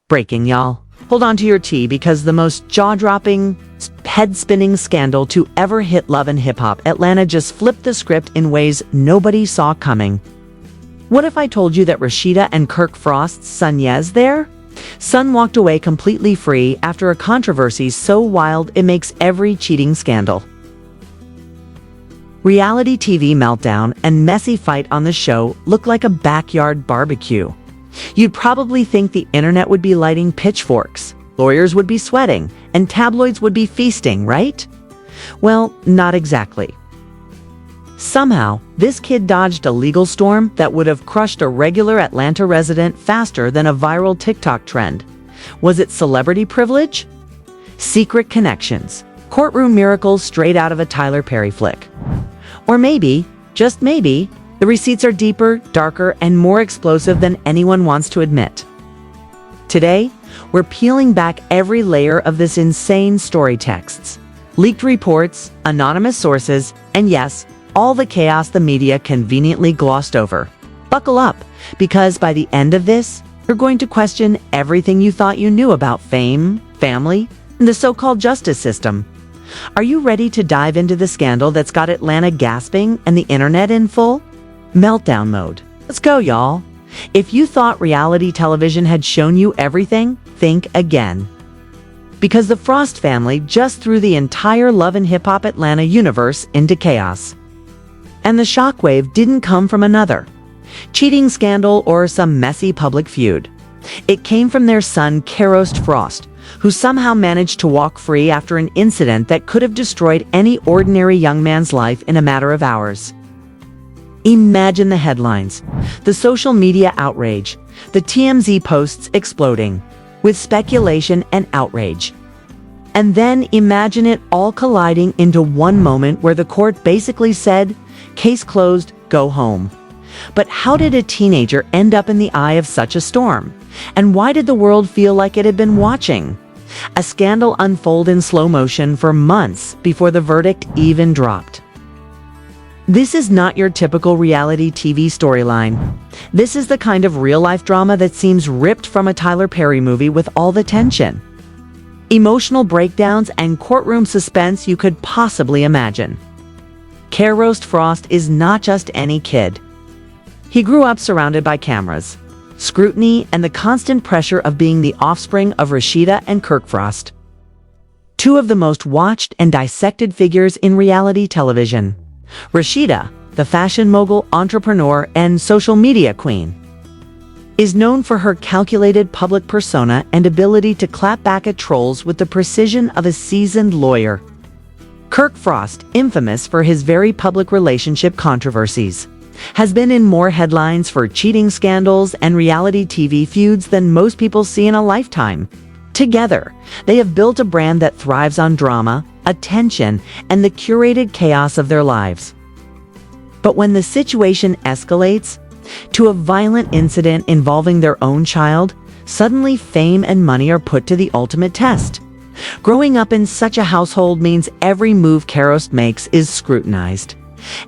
Breaking, y'all. Hold on to your tea because the most jaw-dropping, head-spinning scandal to ever hit Love and Hip Hop Atlanta just flipped the script in ways nobody saw coming. What if I told you that Rasheeda and Kirk Frost's son Yez there? Son walked away completely free after a controversy so wild it makes every cheating scandal. Reality TV meltdown and messy fight on the show look like a backyard barbecue. You'd probably think the internet would be lighting pitchforks, lawyers would be sweating, and tabloids would be feasting, right? Well, not exactly. Somehow, this kid dodged a legal storm that would have crushed a regular Atlanta resident faster than a viral TikTok trend. Was it celebrity privilege? Secret connections, courtroom miracles straight out of a Tyler Perry flick. Or maybe, just maybe, the receipts are deeper, darker, and more explosive than anyone wants to admit. Today, we're peeling back every layer of this insane story: texts, leaked reports, anonymous sources, and yes, all the chaos the media conveniently glossed over. Buckle up, because by the end of this, you're going to question everything you thought you knew about fame, family, and the so-called justice system. Are you ready to dive into the scandal that's got Atlanta gasping and the internet in full meltdown mode? Let's go, y'all. If you thought reality television had shown you everything, think again. Because the Frost family just threw the entire Love and Hip Hop Atlanta universe into chaos. And the shockwave didn't come from another cheating scandal or some messy public feud. It came from their son, Karost Frost, who somehow managed to walk free after an incident that could have destroyed any ordinary young man's life in a matter of hours. Imagine the headlines, the social media outrage, the TMZ posts exploding with speculation and outrage. And then imagine it all colliding into one moment where the court basically said, "Case closed, go home." But how did a teenager end up in the eye of such a storm? And why did the world feel like it had been watching a scandal unfold in slow motion for months before the verdict even dropped? This is not your typical reality TV storyline. This is the kind of real-life drama that seems ripped from a Tyler Perry movie with all the tension, emotional breakdowns, and courtroom suspense you could possibly imagine. Karost Frost is not just any kid. He grew up surrounded by cameras, scrutiny, and the constant pressure of being the offspring of Rasheeda and Kirk Frost, two of the most watched and dissected figures in reality television. Rasheeda, the fashion mogul, entrepreneur, and social media queen, is known for her calculated public persona and ability to clap back at trolls with the precision of a seasoned lawyer. Kirk Frost, infamous for his very public relationship controversies, has been in more headlines for cheating scandals and reality TV feuds than most people see in a lifetime. Together, they have built a brand that thrives on drama, attention, and the curated chaos of their lives. But when the situation escalates to a violent incident involving their own child, suddenly fame and money are put to the ultimate test. Growing up in such a household means every move Karost makes is scrutinized,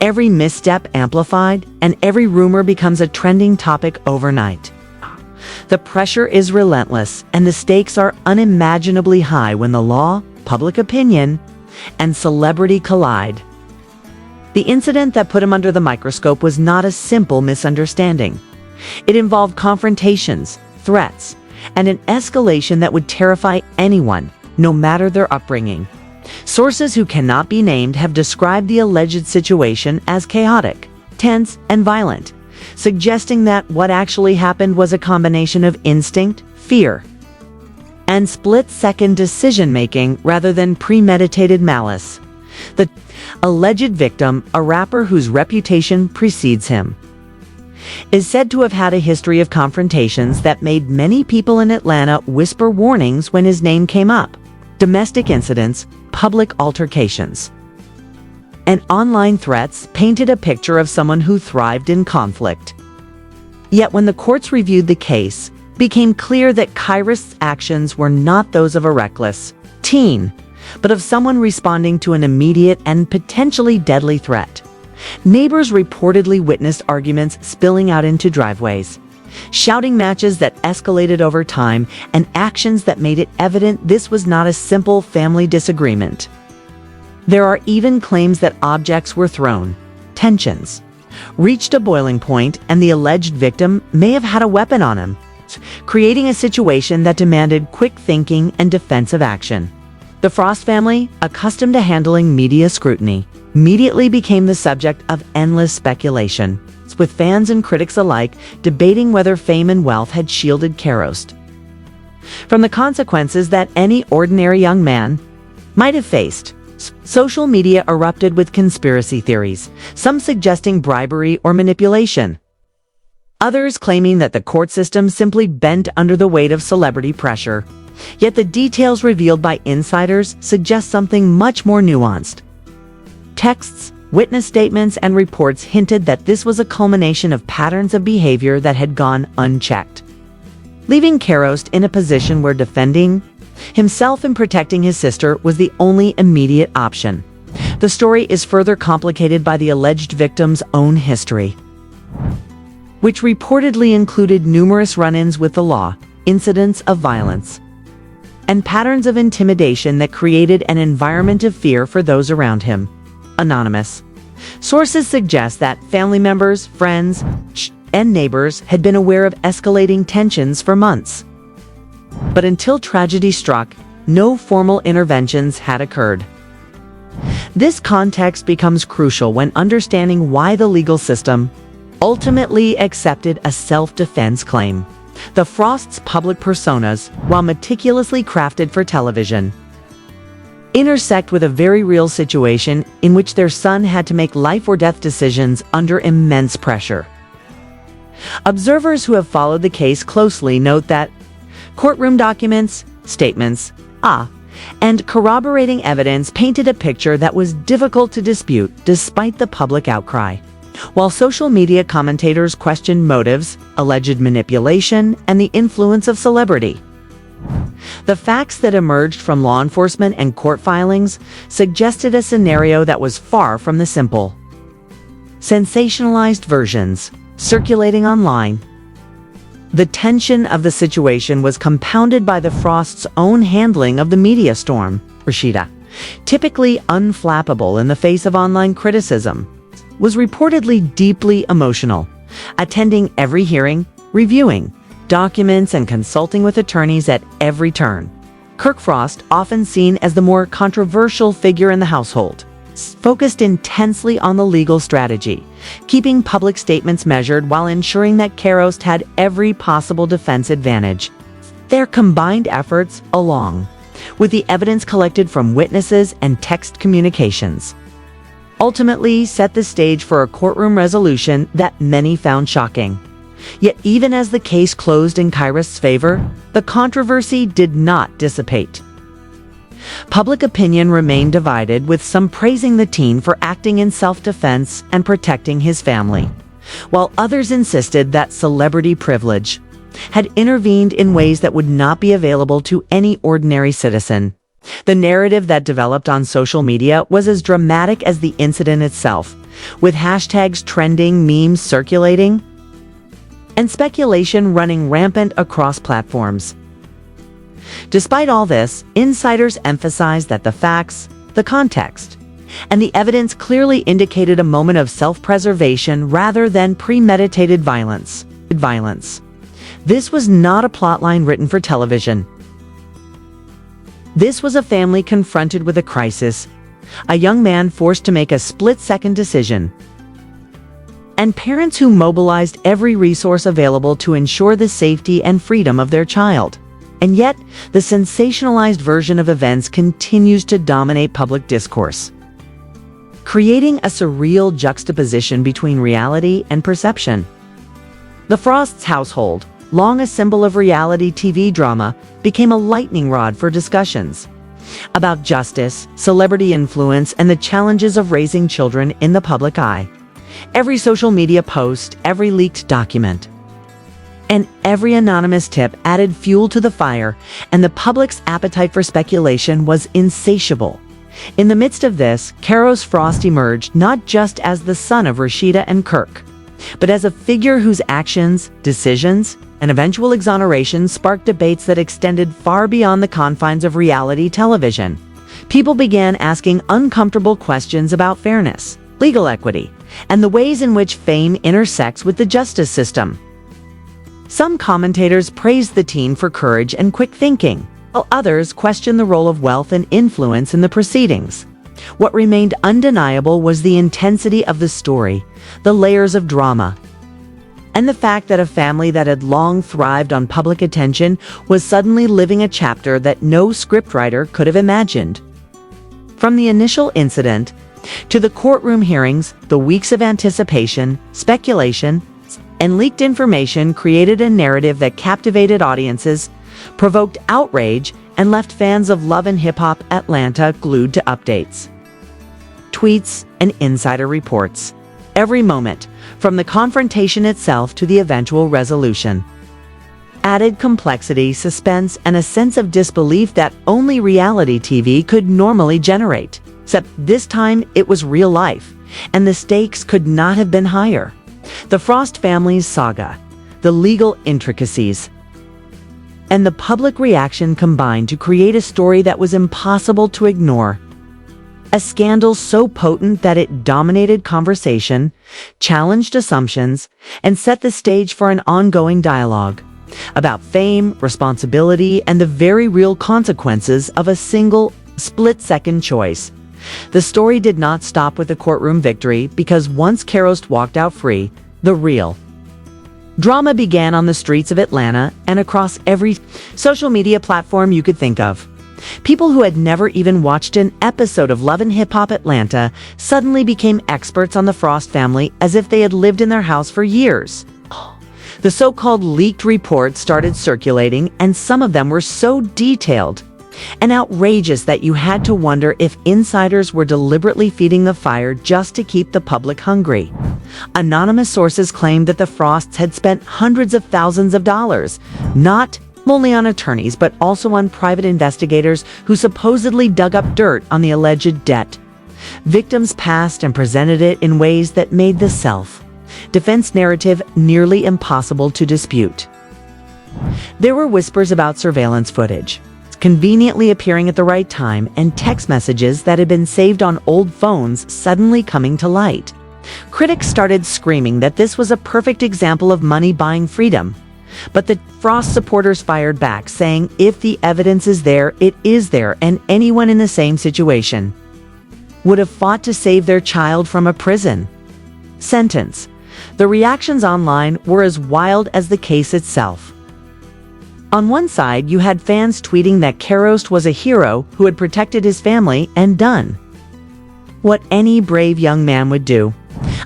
every misstep amplified, and every rumor becomes a trending topic overnight. The pressure is relentless, and the stakes are unimaginably high when the law, public opinion, and celebrity collide. The incident that put him under the microscope was not a simple misunderstanding. It involved confrontations, threats, and an escalation that would terrify anyone, no matter their upbringing. Sources who cannot be named have described the alleged situation as chaotic, tense, and violent, suggesting that what actually happened was a combination of instinct, fear, and split-second decision-making rather than premeditated malice. The alleged victim, a rapper whose reputation precedes him, is said to have had a history of confrontations that made many people in Atlanta whisper warnings when his name came up. Domestic incidents, public altercations, and online threats painted a picture of someone who thrived in conflict. Yet when the courts reviewed the case, it became clear that Karost's actions were not those of a reckless teen, but of someone responding to an immediate and potentially deadly threat. Neighbors reportedly witnessed arguments spilling out into driveways, shouting matches that escalated over time, and actions that made it evident this was not a simple family disagreement. There are even claims that objects were thrown. Tensions reached a boiling point, and the alleged victim may have had a weapon on him, creating a situation that demanded quick thinking and defensive action. The Frost family, accustomed to handling media scrutiny, immediately became the subject of endless speculation, with fans and critics alike debating whether fame and wealth had shielded Karost from the consequences that any ordinary young man might have faced. Social media erupted with conspiracy theories, some suggesting bribery or manipulation, others claiming that the court system simply bent under the weight of celebrity pressure. Yet the details revealed by insiders suggest something much more nuanced. Texts, witness statements, and reports hinted that this was a culmination of patterns of behavior that had gone unchecked, leaving Karost in a position where defending himself and protecting his sister was the only immediate option. The story is further complicated by the alleged victim's own history, which reportedly included numerous run-ins with the law, incidents of violence, and patterns of intimidation that created an environment of fear for those around him. Anonymous sources suggest that family members, friends, and neighbors had been aware of escalating tensions for months. But until tragedy struck, no formal interventions had occurred. This context becomes crucial when understanding why the legal system ultimately accepted a self-defense claim. The Frost's public personas, while meticulously crafted for television, intersect with a very real situation in which their son had to make life-or-death decisions under immense pressure. Observers who have followed the case closely note that courtroom documents, statements, and corroborating evidence painted a picture that was difficult to dispute despite the public outcry. While social media commentators questioned motives, alleged manipulation, and the influence of celebrity, the facts that emerged from law enforcement and court filings suggested a scenario that was far from the simple. Sensationalized versions circulating online. The tension of the situation was compounded by the Frost's own handling of the media storm. Rasheeda, typically unflappable in the face of online criticism, was reportedly deeply emotional, attending every hearing, reviewing documents, and consulting with attorneys at every turn. Kirk Frost, often seen as the more controversial figure in the household, focused intensely on the legal strategy, keeping public statements measured while ensuring that Karost had every possible defense advantage. Their combined efforts, along with the evidence collected from witnesses and text communications, ultimately set the stage for a courtroom resolution that many found shocking. Yet even as the case closed in Karost's favor, the controversy did not dissipate. Public opinion remained divided, with some praising the teen for acting in self-defense and protecting his family, while others insisted that celebrity privilege had intervened in ways that would not be available to any ordinary citizen. The narrative that developed on social media was as dramatic as the incident itself, with hashtags trending, memes circulating, and speculation running rampant across platforms. Despite all this, insiders emphasized that the facts, the context, and the evidence clearly indicated a moment of self-preservation rather than premeditated violence. This was not a plotline written for television. This was a family confronted with a crisis, a young man forced to make a split-second decision, and parents who mobilized every resource available to ensure the safety and freedom of their child. And yet, the sensationalized version of events continues to dominate public discourse, creating a surreal juxtaposition between reality and perception. The Frost's household, long a symbol of reality TV drama, became a lightning rod for discussions about justice, celebrity influence, and the challenges of raising children in the public eye. Every social media post, every leaked document, and every anonymous tip added fuel to the fire, and the public's appetite for speculation was insatiable. In the midst of this, Karost Frost emerged not just as the son of Rasheeda and Kirk, but as a figure whose actions, decisions, and eventual exoneration sparked debates that extended far beyond the confines of reality television. People began asking uncomfortable questions about fairness, legal equity, and the ways in which fame intersects with the justice system. Some commentators praised the teen for courage and quick thinking, while others questioned the role of wealth and influence in the proceedings. What remained undeniable was the intensity of the story, the layers of drama, and the fact that a family that had long thrived on public attention was suddenly living a chapter that no scriptwriter could have imagined. From the initial incident to the courtroom hearings, the weeks of anticipation, speculation, and leaked information created a narrative that captivated audiences, provoked outrage, and left fans of Love and Hip Hop Atlanta glued to updates, tweets, and insider reports. Every moment, from the confrontation itself to the eventual resolution, added complexity, suspense, and a sense of disbelief that only reality TV could normally generate. Except this time, it was real life, and the stakes could not have been higher. The Frost family's saga, the legal intricacies, and the public reaction combined to create a story that was impossible to ignore. A scandal so potent that it dominated conversation, challenged assumptions, and set the stage for an ongoing dialogue about fame, responsibility, and the very real consequences of a single, split-second choice. The story did not stop with the courtroom victory, because once Kerost walked out free, the real drama began on the streets of Atlanta and across every social media platform you could think of. People who had never even watched an episode of Love and Hip Hop Atlanta suddenly became experts on the Frost family as if they had lived in their house for years. The so-called leaked reports started circulating, and some of them were so detailed and outrageous that you had to wonder if insiders were deliberately feeding the fire just to keep the public hungry. Anonymous sources claimed that the Frosts had spent hundreds of thousands of dollars, not only on attorneys but also on private investigators who supposedly dug up dirt on the alleged debt. Victims passed and presented it in ways that made the self-defense narrative nearly impossible to dispute. There were whispers about surveillance footage conveniently appearing at the right time, and text messages that had been saved on old phones suddenly coming to light. Critics started screaming that this was a perfect example of money buying freedom. But the Frost supporters fired back, saying if the evidence is there, it is there, and anyone in the same situation would have fought to save their child from a prison sentence. The reactions online were as wild as the case itself. On one side, you had fans tweeting that Kerost was a hero who had protected his family and done what any brave young man would do.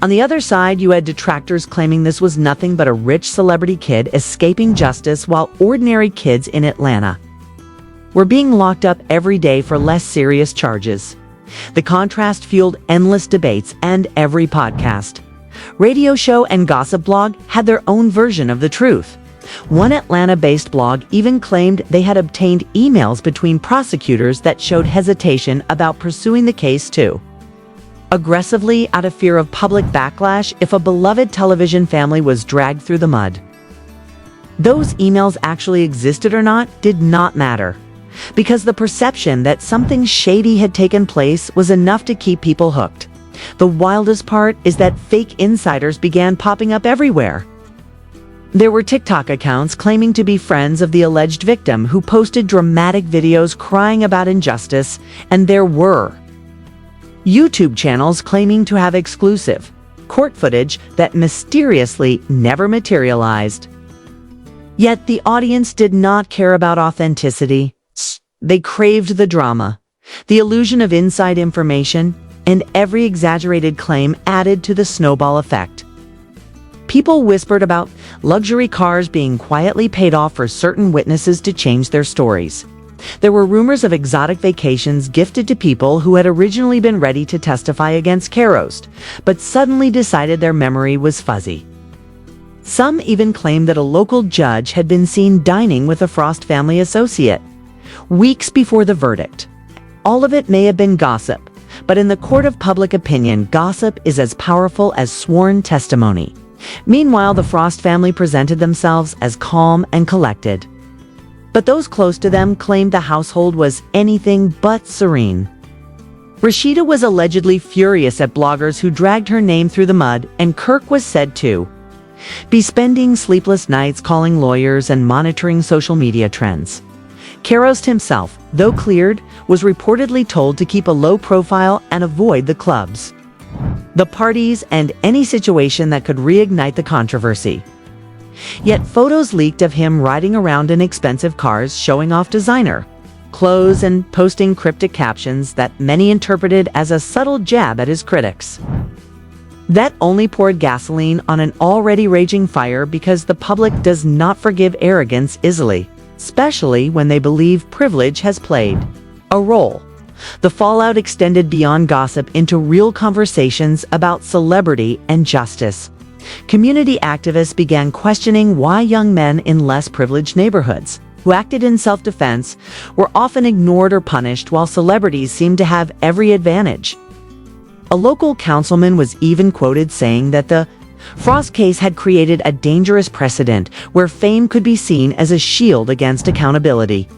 On the other side, you had detractors claiming this was nothing but a rich celebrity kid escaping justice while ordinary kids in Atlanta were being locked up every day for less serious charges. The contrast fueled endless debates, and every podcast, radio show, and gossip blog had their own version of the truth. One Atlanta-based blog even claimed they had obtained emails between prosecutors that showed hesitation about pursuing the case too aggressively out of fear of public backlash if a beloved television family was dragged through the mud. Those emails actually existed or not did not matter, because the perception that something shady had taken place was enough to keep people hooked. The wildest part is that fake insiders began popping up everywhere. There were TikTok accounts claiming to be friends of the alleged victim who posted dramatic videos crying about injustice, and there were YouTube channels claiming to have exclusive court footage that mysteriously never materialized. Yet the audience did not care about authenticity. They craved the drama, the illusion of inside information, and every exaggerated claim added to the snowball effect. People whispered about luxury cars being quietly paid off for certain witnesses to change their stories. There were rumors of exotic vacations gifted to people who had originally been ready to testify against Kerost, but suddenly decided their memory was fuzzy. Some even claimed that a local judge had been seen dining with a Frost family associate weeks before the verdict. All of it may have been gossip, but in the court of public opinion, gossip is as powerful as sworn testimony. Meanwhile, the Frost family presented themselves as calm and collected. But those close to them claimed the household was anything but serene. Rasheeda was allegedly furious at bloggers who dragged her name through the mud, and Kirk was said to be spending sleepless nights calling lawyers and monitoring social media trends. Karost himself, though cleared, was reportedly told to keep a low profile and avoid the clubs, the parties, and any situation that could reignite the controversy. Yet photos leaked of him riding around in expensive cars showing off designer clothes and posting cryptic captions that many interpreted as a subtle jab at his critics. That only poured gasoline on an already raging fire, because the public does not forgive arrogance easily, especially when they believe privilege has played a role. The fallout extended beyond gossip into real conversations about celebrity and justice. Community activists began questioning why young men in less privileged neighborhoods, who acted in self-defense, were often ignored or punished, while celebrities seemed to have every advantage. A local councilman was even quoted saying that the Frost case had created a dangerous precedent where fame could be seen as a shield against accountability.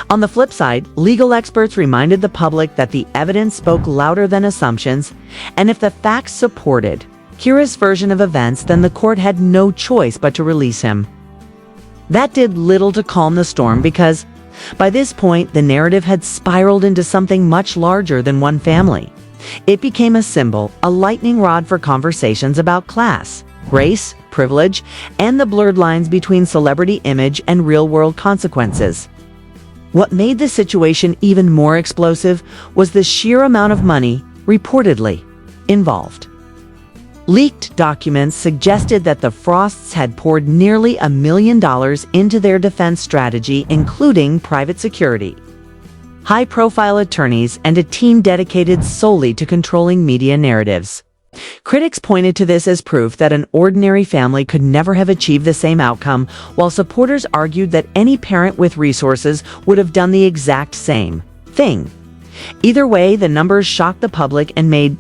On the flip side, legal experts reminded the public that the evidence spoke louder than assumptions, and if the facts supported Kira's version of events, then the court had no choice but to release him. That did little to calm the storm, because by this point the narrative had spiraled into something much larger than one family. It became a symbol, a lightning rod for conversations about class, race, privilege, and the blurred lines between celebrity image and real-world consequences. What made the situation even more explosive was the sheer amount of money, reportedly, involved. Leaked documents suggested that the Frosts had poured nearly $1 million into their defense strategy, including private security, high-profile attorneys, and a team dedicated solely to controlling media narratives. Critics pointed to this as proof that an ordinary family could never have achieved the same outcome, while supporters argued that any parent with resources would have done the exact same thing. Either way, the numbers shocked the public and made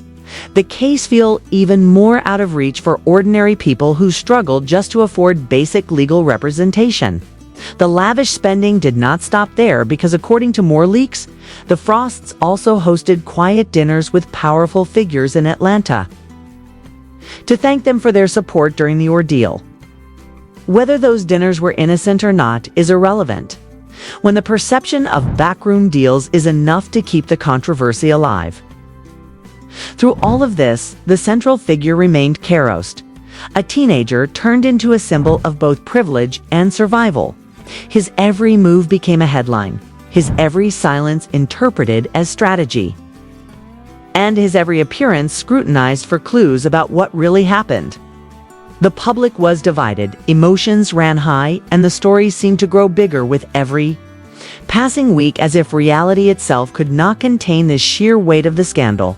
the case feel even more out of reach for ordinary people who struggled just to afford basic legal representation. The lavish spending did not stop there, because according to more leaks, the Frosts also hosted quiet dinners with powerful figures in Atlanta to thank them for their support during the ordeal. Whether those dinners were innocent or not is irrelevant, when the perception of backroom deals is enough to keep the controversy alive. Through all of this, the central figure remained Karost, a teenager turned into a symbol of both privilege and survival. His every move became a headline, his every silence interpreted as strategy, and his every appearance scrutinized for clues about what really happened. The public was divided, emotions ran high, and the story seemed to grow bigger with every passing week, as if reality itself could not contain the sheer weight of the scandal.